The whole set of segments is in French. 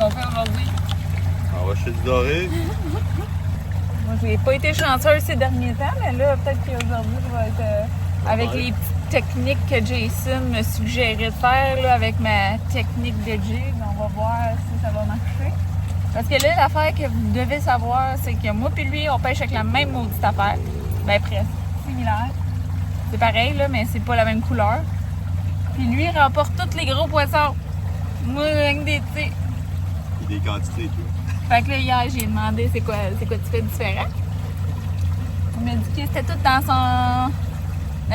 qu'on fait aujourd'hui? On va chez du doré. Moi, j'ai pas été chanceuse ces derniers temps, mais là, peut-être qu'aujourd'hui, je vais être avec les petites techniques que Jason me suggérait de faire, là, avec ma technique de jig. On va voir si ça va marcher. Parce que là, l'affaire que vous devez savoir, c'est que moi et lui, on pêche avec la même maudite affaire. Ben, presque. Similaire. C'est pareil, là, mais c'est pas la même couleur. Puis lui, il remporte tous les gros poissons. Moi, rien que des petits. Et des quantités et tout. Fait que là, hier, j'ai demandé c'est quoi tu fais différent. Il m'a dit que c'était tout dans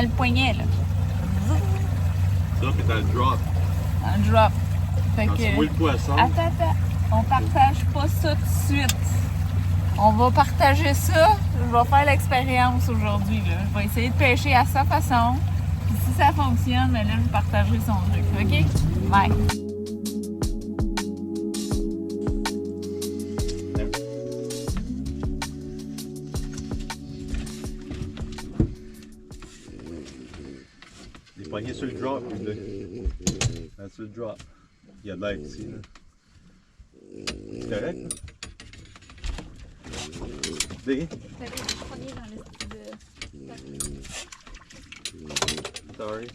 le poignet, là. Ça, puis dans le drop. Dans le drop. Fait Quand tu vois le poisson. Attends. On partage pas ça tout de suite. On va partager ça. Je vais faire l'expérience aujourd'hui, là. Je vais essayer de pêcher à sa façon. Puis si ça fonctionne, mais là, je vais partager son truc. OK? Bye! Les poignets sur le drop, là. Sur le drop. Il y a de l'air ici, là. C'est correct, là? Des. Sorry.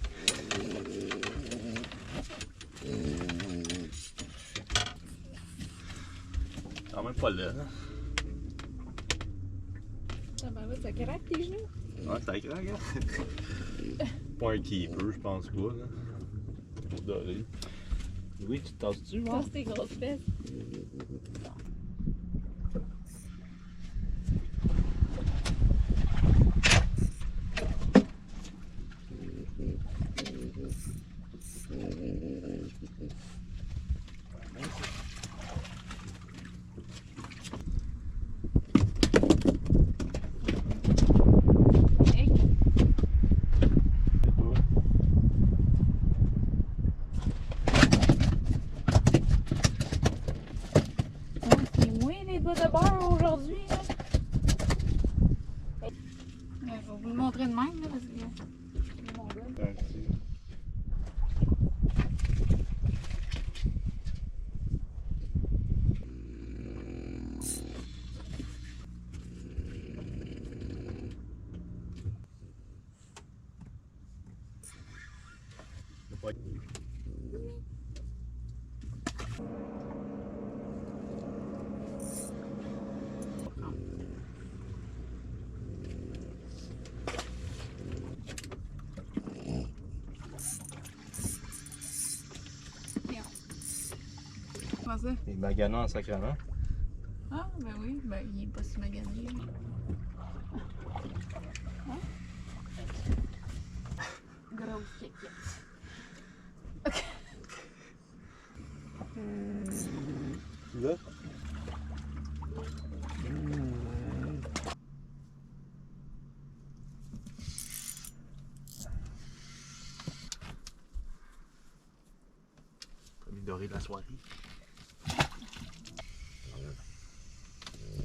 Quand même pas là, hein? Ça craque tes genoux? Ouais, ça craque, hein? Pas un keeper, je pense pas, là. Pour doré. Oui, tu te tasses-tu, moi? Tasse tes grosses fesses. De beurre aujourd'hui. Je vais vous le montrer de même là, parce que c'est mon gars. Comment ça? Il est maganant en sacrament. Ah, ben oui, ben il est pas si magané. Hein? Grosse kékette. Ok. Là? Premier doré de la soirée.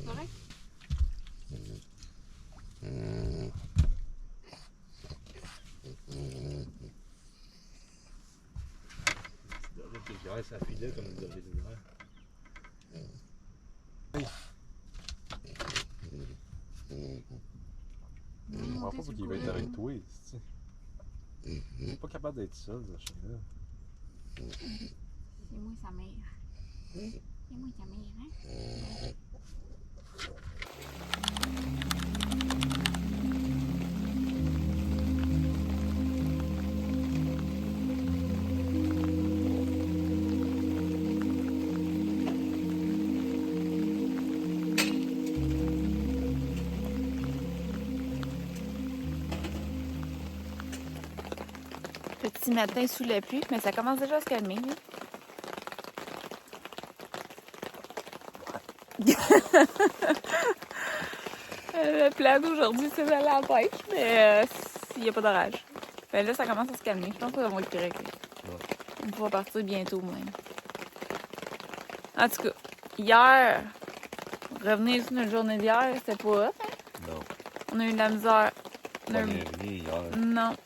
Correct? Doré de l'hiver, ça filait comme le doré de l'hiver. Je comprends pas pourquoi il va être avec toi. Il est pas capable d'être seul, ce chien-là. C'est moi sa mère. C'est moi sa mère, hein? Petit matin sous la pluie, mais ça commence déjà à se calmer. Là. Le plan d'aujourd'hui, c'est d'aller à la pêche, mais il n'y a pas d'orage. Ben là, ça commence à se calmer. Je pense que ça va être correct. On pourra partir bientôt, même. En tout cas, hier, revenir sur notre journée d'hier, c'était pas hot, hein? Non. On a eu de la misère. On n'a rien hier. Non.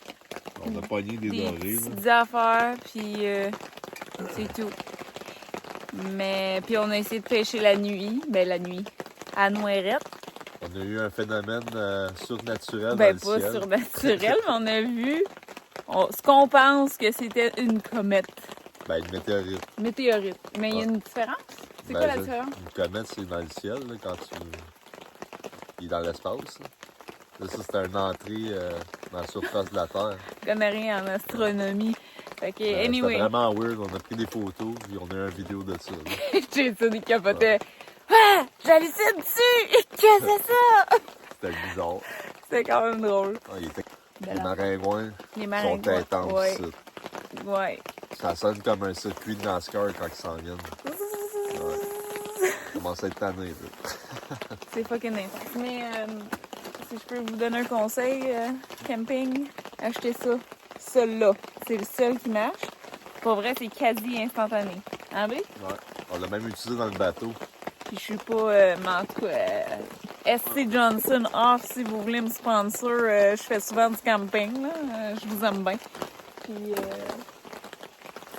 On a pogné des dorés. Petites affaires, puis c'est tout. Mais puis on a essayé de pêcher la nuit. Ben la nuit. À Noirette. On a eu un phénomène surnaturel Ben dans le pas ciel. surnaturel, mais on a vu ce qu'on pense que c'était une comète. Ben, une météorite. Météorite. Mais il y a Ouais. une différence? C'est Ben, quoi la différence? Une comète, c'est dans le ciel, là, quand il est dans l'espace. Là, ça, c'est une entrée dans la surface de la Terre. Je connais rien en astronomie. Fait que, C'était anyway. vraiment weird. On a pris des photos, puis on a eu une vidéo de ça. Là. J'ai ça des capotait. Ah! J'hallucine dessus! Qu'est-ce que c'est ça? C'était bizarre. C'était quand même drôle. Ah, il était... De Les la- maringouins Les sont maringouins. intenses. Ouais. Ça. Ouais. Ça sonne comme un circuit de NASCAR quand ils s'en viennent. Ouais. Ça commence à être tanné. Là. C'est fucking intense. Mais si je peux vous donner un conseil, camping, achetez ça. Celui-là. C'est le seul qui marche. Pour vrai, c'est quasi instantané. Hein, B? Ouais. On l'a même utilisé dans le bateau. Puis je suis pas, mais en tout cas, SC Johnson off, si vous voulez me sponsor, je fais souvent du camping, là. Je vous aime bien. Puis,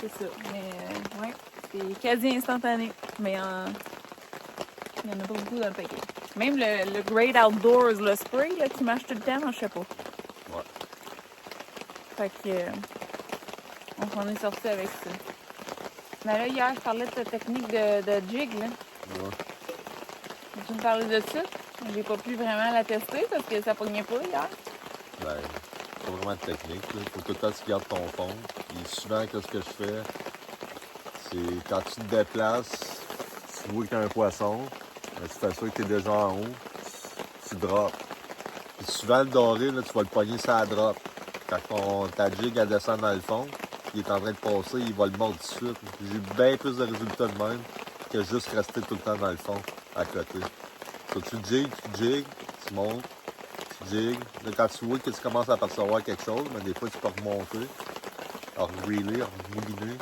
c'est ça. Mais, ouais, c'est quasi instantané. Mais il y en a pas beaucoup dans le paquet. Même le Great Outdoors, le spray, là, qui marche tout le temps, je sais pas. Ouais. Fait que, on s'en est sorti avec ça. Mais là, hier, je parlais de ta technique de jig, là. Ouais. Tu me parlais de ça? J'ai pas pu vraiment la tester parce que ça pognait pas hier. Ben, c'est pas vraiment de technique. Il faut tout le temps que tu gardes ton fond. Puis souvent, qu'est-ce que je fais? C'est quand tu te déplaces, tu vois qu'il y a un poisson, ben, tu t'assures que tu es déjà en haut, tu drops. Puis souvent, le doré, là, tu vas le pogner sur la drop. Quand ta jig elle descend dans le fond, il est en train de passer, il va le mordre tout de suite. J'ai eu bien plus de résultats de même que juste rester tout le temps dans le fond, à côté. So, tu jigues, tu montes, tu jigues. Là, quand tu vois que tu commences à apercevoir quelque chose, ben, des fois, tu peux remonter, rereeler, remouliner.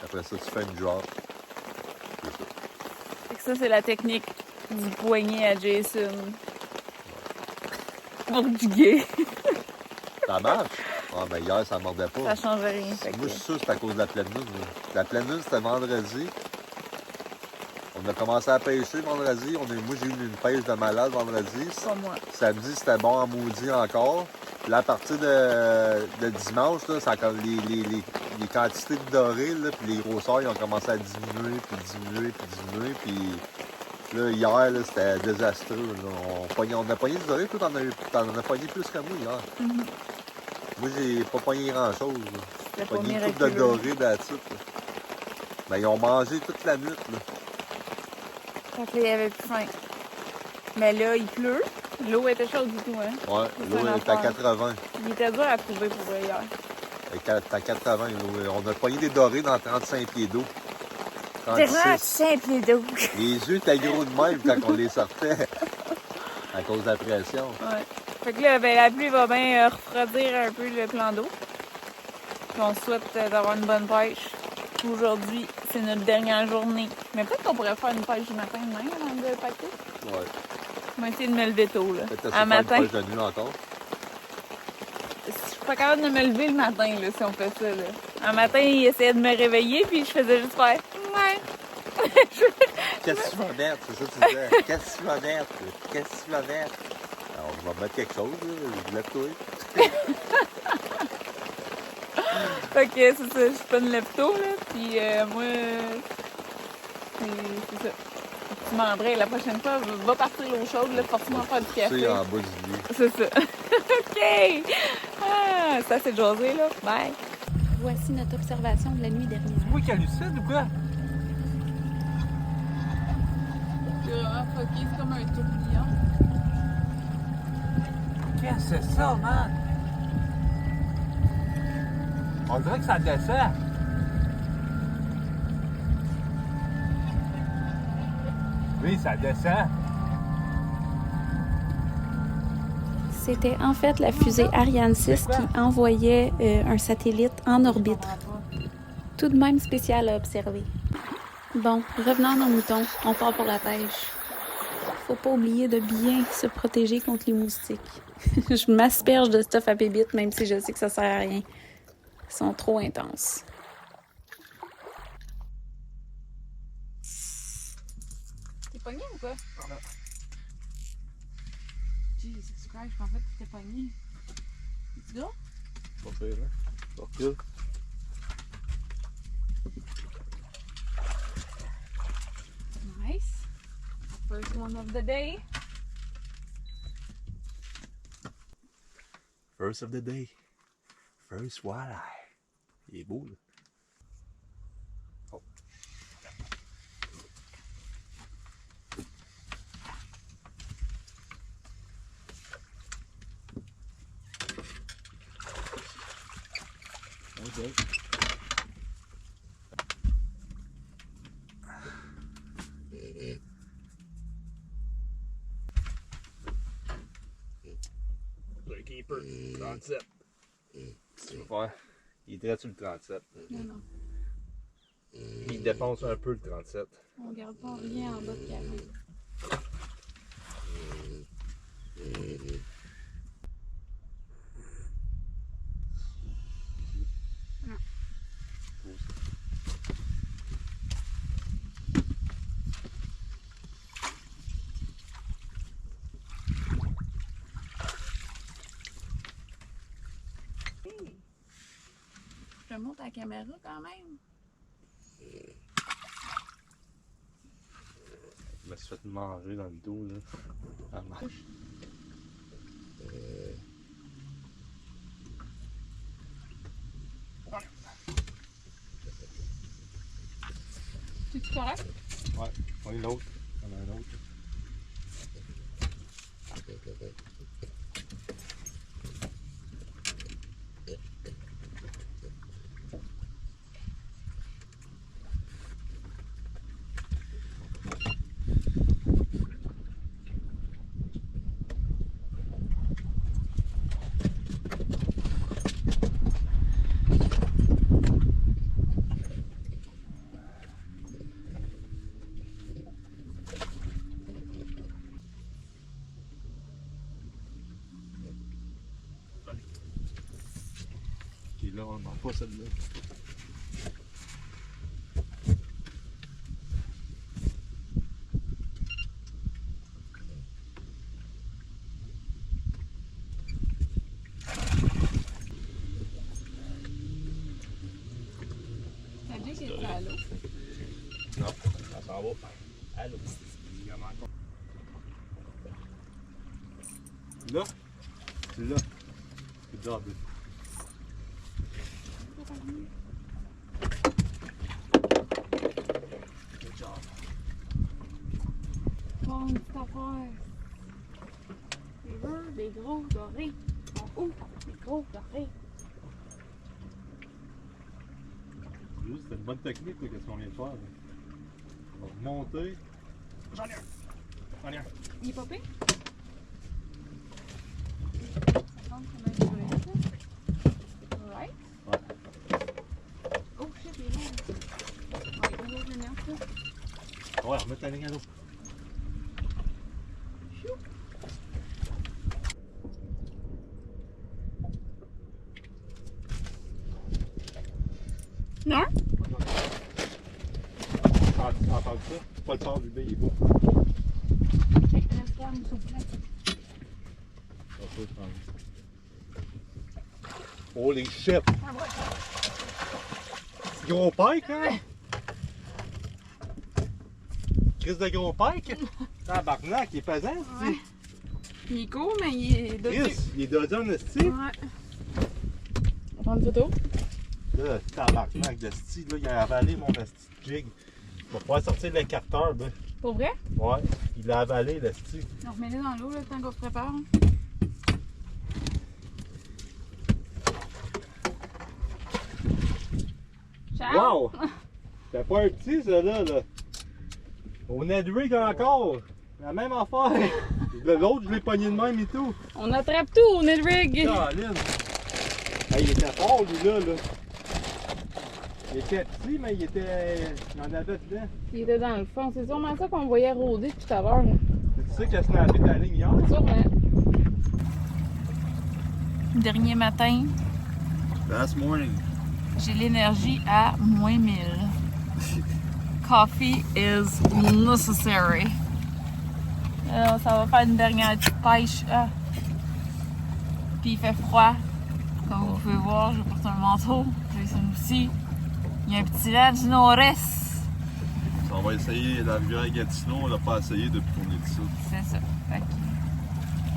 Après ça, tu fais une drop. C'est ça. Fait que ça, c'est la technique du poignet à Jason. Pour diguer. Ça marche? Ah, ben hier, ça ne mordait pas. Ça change rien. Fait que... Moi, je suis sûr que c'est à cause de la pleine lune. Là. La pleine lune, c'était vendredi. On a commencé à pêcher vendredi. Moi, j'ai eu une pêche de malade vendredi. Pas moi. Samedi, c'était bon en maudit encore. Puis là, à partir de dimanche, là, les quantités de dorés, là, puis les grosseurs, ils ont commencé à diminuer, puis diminuer, puis diminuer. Puis là, hier, là, c'était désastreux. Là. On a pogné du doré. Toi, t'en as pogné plus que moi hier. Mm-hmm. Moi, j'ai pas pogné grand-chose. J'ai C'était pas pogné une coupe de miraculeux. doré là-dessus. Ben, ils ont mangé toute la nuit. Là. Fait que là, il y avait plus faim. Mais là, il pleut. L'eau était chaude du tout, hein? Ouais, C'est l'eau une est à affaire. 80. Il était dur à trouver pour vrai hier. Elle est à 80. L'eau. On a pogné des dorés dans 35 pieds d'eau. C'est vraiment 36. 5 pieds d'eau. Les yeux étaient gros de même quand on les sortait. À cause de la pression. Ouais. Fait que là, ben, la pluie va bien refroidir un peu le plan d'eau. Puis on souhaite d'avoir une bonne pêche. Aujourd'hui, c'est notre dernière journée. Mais peut-être qu'on pourrait faire une pêche du matin demain avant de paquer. Ouais. On va essayer de me lever tôt, là. Peut-être Un matin. une pêche de nuit encore. Je suis pas capable de me lever le matin, là, si on fait ça, là. Un matin, il essayait de me réveiller, puis je faisais juste faire « Ouais! » Qu'est-ce que tu vas mettre? C'est ça que tu disais. Qu'est-ce que tu vas mettre? Qu'est-ce que tu vas mettre? Alors, on va mettre quelque chose, là. Lève-toi. Fait que c'est ça, je suis pas une lève-tôt, là. Puis moi, c'est ça. Tu m'endrais la prochaine fois, va partir l'eau chaude, là, forcément faire du café. C'est en bas du lit. C'est ça. OK! Ah, c'est assez jasé, là. Bye! Voici notre observation de la nuit dernière. Oui, qui hallucine ou quoi? C'est vraiment fucké, c'est comme un tourbillon. Qu'est-ce que c'est ça, man? On dirait que ça descend. Oui, ça descend. C'était en fait la fusée Ariane 6 qui envoyait un satellite en orbite. Tout de même spécial à observer. Bon, revenons à nos moutons. On part pour la pêche. Faut pas oublier de bien se protéger contre les moustiques. Je m'asperge de stuff à pébites, même si je sais que ça sert à rien. Ils sont trop intenses. pogné ou quoi? Jesus Christ, je pensais que tu t'es pogné. C'est gros? Pas pire, hein? Je recule. Nice. First one of the day. First of the day. First walleye. Il est beau, là. Oh. Okay. Le keeper, 37. Tu vas voir, il est direct sur le 37. Non, non. Il dépense un peu le 37. On garde pas rien en bas de 40. Je te montre la caméra quand même. Je me suis fait manger dans le dos, là. Ah, marche. C'est-tu correct? Ouais, on est l'autre. On a un autre. Ok, là, on n'en pas celle-là. T'as dit qu'il était à l'eau. Non, ça s'en va. Allô. Là? C'est là. Good job, dude. Good job. Bon, c'est affaire. Des gros dorés. En haut, des gros dorés. Juste, c'est une bonne technique, là, qu'est-ce qu'on vient de faire. Là. On va remonter. J'en ai un. J'en ai un. Il est pas pire? Ça compte comme un duvet, ça. Alright. Ouais. Oh shit, il est là. Ouais, on va le mettre, là. Ouais, remettre la ligne à l'eau. Non? T'as entendu ça? Pas le sort du bain, il est beau. Reste calme, s'il vous plaît. Holy shit! Ah ouais. C'est gros pike, hein? Chris de gros pike? Tabarnak, il est pesant, Ouais. Il est court, mais il est dodu. Chris, il est dodu en esti. Ouais. On va prendre une photo. Là, tabarnak de sti, là, il a avalé mon esti de jig. Il va pouvoir sortir l'écarteur, là. Pour vrai? Ouais, il l'a avalé, l'esti. On remet-le dans l'eau, le temps qu'on se prépare. Ciao! Wow! C'était pas un petit, ça, là. Au Ned Rig encore. La même affaire. L'autre, je l'ai pogné de même et tout. On attrape tout au Ned Rig! Caroline! Hey, il était fort, lui, là. Il était petit, mais il en avait dedans. Il était dans le fond. C'est sûrement ça qu'on voyait rôder tout à l'heure. Tu sais qu'il a snappé ta ligne hier? Sûrement. Dernier matin, Last morning. j'ai l'énergie à -1000. Coffee is necessary. Alors, ça va faire une dernière petite pêche. Ah. Puis il fait froid. Comme vous pouvez voir, je porte un manteau. Jason aussi. Il y a un petit vent du nord-est. On va essayer la rivière Gatineau, on l'a pas essayé depuis qu'on est ici. C'est ça. Fait que,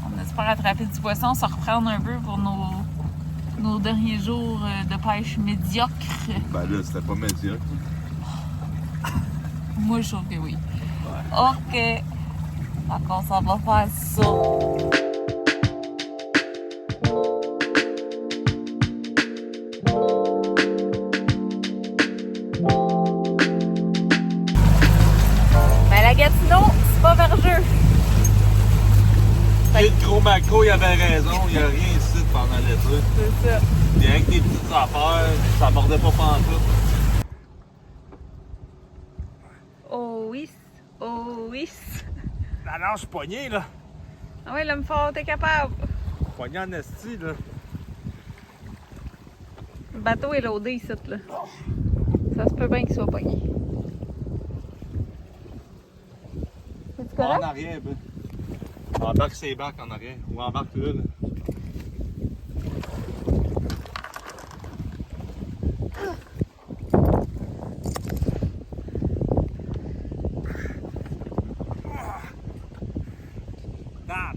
on espère attraper du poisson, se reprendre un peu pour nos derniers jours de pêche médiocre. Ben là, c'était pas médiocre. Moi, je trouve que oui. OK. Donc, ça va faire ça. Ben, la Gatineau, c'est pas vergeux. Le gros macro, il avait raison, il n'y a rien ici pendant l'été. C'est ça. Il y a rien que des petites affaires, ça mordait pas pantoute. Oh oui. Oh oui. La lâche poignée, là. Ah oui, l'homme fort, t'es capable. Poignée en esti, là. Le bateau est loadé ici, là. Ça se peut bien qu'il soit pogné. C'est-tu correct? En arrière, ben. Embarque ses bacs en arrière. Ou embarque là, là.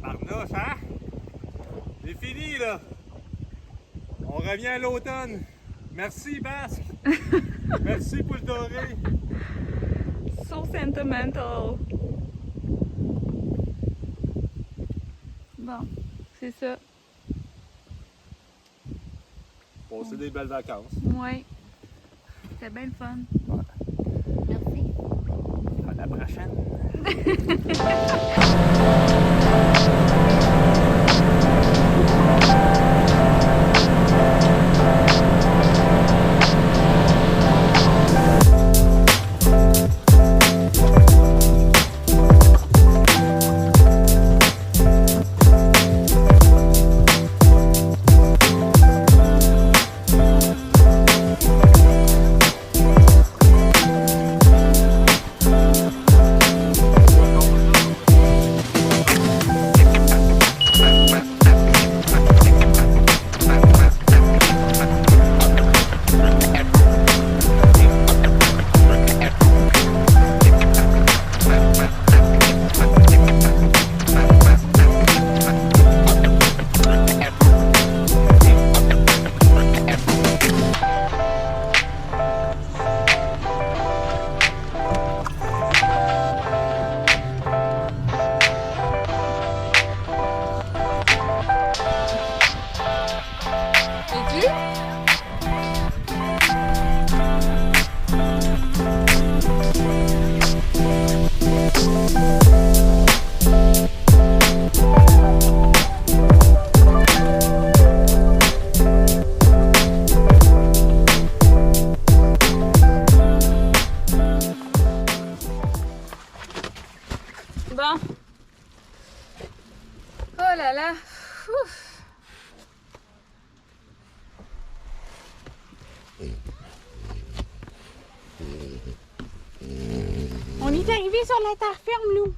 Barnouche, hein? C'est fini, là. On revient à l'automne. Merci, Basque. Merci pour le doré. So sentimental. Bon, c'est ça. Passer des belles vacances. Ouais. C'était bien le fun. Ouais. Merci. À la prochaine. Bon. Oh là là. Ouf. On est arrivé sur la terre ferme, Lou.